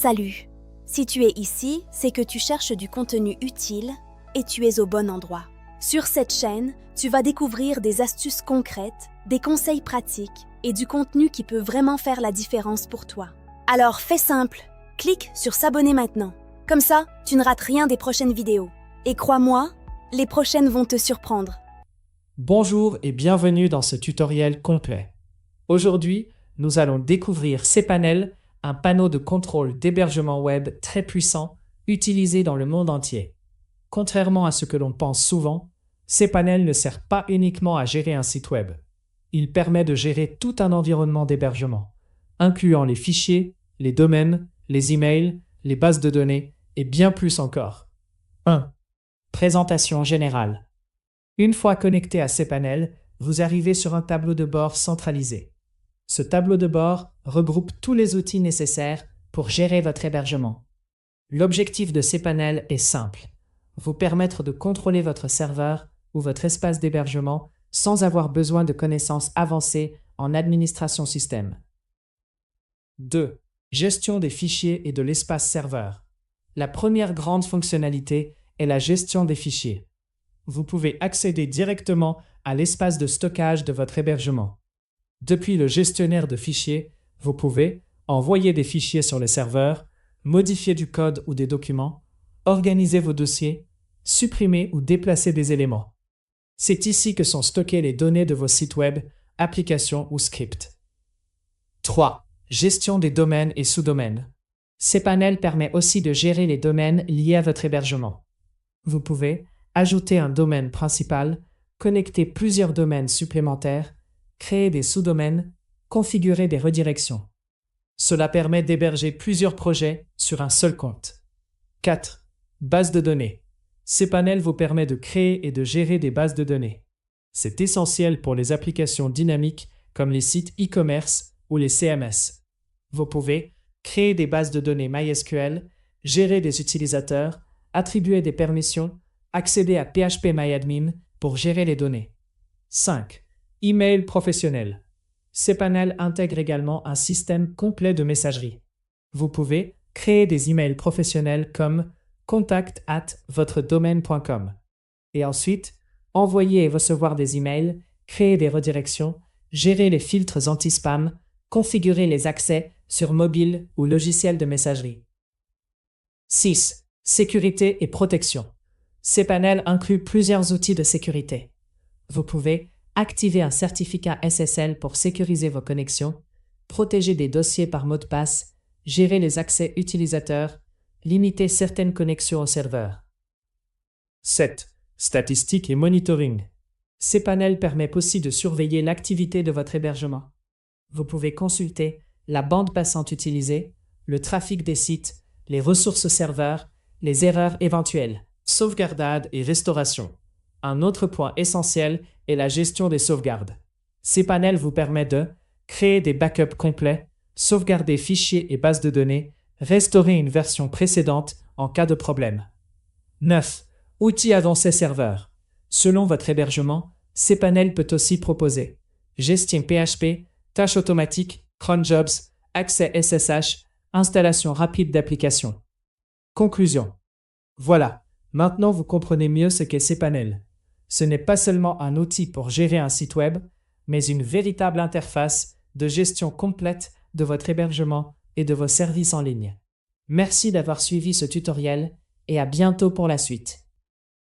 Salut! Si tu es ici, c'est que tu cherches du contenu utile et tu es au bon endroit. Sur cette chaîne, tu vas découvrir des astuces concrètes, des conseils pratiques et du contenu qui peut vraiment faire la différence pour toi. Alors fais simple, clique sur s'abonner maintenant. Comme ça, tu ne rates rien des prochaines vidéos. Et crois-moi, les prochaines vont te surprendre. Bonjour et bienvenue dans ce tutoriel complet. Aujourd'hui, nous allons découvrir cPanel, un panneau de contrôle d'hébergement web très puissant utilisé dans le monde entier. Contrairement à ce que l'on pense souvent, cPanel ne sert pas uniquement à gérer un site web. Il permet de gérer tout un environnement d'hébergement, incluant les fichiers, les domaines, les emails, les bases de données et bien plus encore. 1. Présentation générale. Une fois connecté à cPanel, vous arrivez sur un tableau de bord centralisé. Ce tableau de bord regroupe tous les outils nécessaires pour gérer votre hébergement. L'objectif de cPanel est simple, vous permettre de contrôler votre serveur ou votre espace d'hébergement sans avoir besoin de connaissances avancées en administration système. 2. Gestion des fichiers et de l'espace serveur. La première grande fonctionnalité est la gestion des fichiers. Vous pouvez accéder directement à l'espace de stockage de votre hébergement. Depuis le gestionnaire de fichiers, vous pouvez envoyer des fichiers sur le serveur, modifier du code ou des documents, organiser vos dossiers, supprimer ou déplacer des éléments. C'est ici que sont stockées les données de vos sites web, applications ou scripts. 3. Gestion des domaines et sous-domaines. cPanel permet aussi de gérer les domaines liés à votre hébergement. Vous pouvez ajouter un domaine principal, connecter plusieurs domaines supplémentaires, créer des sous-domaines, configurer des redirections. Cela permet d'héberger plusieurs projets sur un seul compte. 4. Base de données. cPanel vous permet de créer et de gérer des bases de données. C'est essentiel pour les applications dynamiques comme les sites e-commerce ou les CMS. Vous pouvez créer des bases de données MySQL, gérer des utilisateurs, attribuer des permissions, accéder à PHP-MyAdmin pour gérer les données. 5. Email professionnel. cPanel intègre également un système complet de messagerie. Vous pouvez créer des emails professionnels comme contact@votredomaine.com et ensuite envoyer et recevoir des emails, créer des redirections, gérer les filtres anti-spam, configurer les accès sur mobile ou logiciel de messagerie. 6. Sécurité et protection. cPanel inclut plusieurs outils de sécurité. Vous pouvez activer un certificat SSL pour sécuriser vos connexions, protéger des dossiers par mot de passe, gérer les accès utilisateurs, limiter certaines connexions au serveur. 7. Statistiques et monitoring. cPanel permet aussi de surveiller l'activité de votre hébergement. Vous pouvez consulter la bande passante utilisée, le trafic des sites, les ressources serveurs, les erreurs éventuelles, sauvegardade et restauration. Un autre point essentiel est la gestion des sauvegardes. cPanel vous permet de créer des backups complets, sauvegarder fichiers et bases de données, restaurer une version précédente en cas de problème. 9. Outils avancés serveurs. Selon votre hébergement, cPanel peut aussi proposer gestion PHP, tâches automatiques, cron jobs, accès SSH, installation rapide d'applications. Conclusion. Voilà, maintenant vous comprenez mieux ce qu'est cPanel. Ce n'est pas seulement un outil pour gérer un site web, mais une véritable interface de gestion complète de votre hébergement et de vos services en ligne. Merci d'avoir suivi ce tutoriel et à bientôt pour la suite.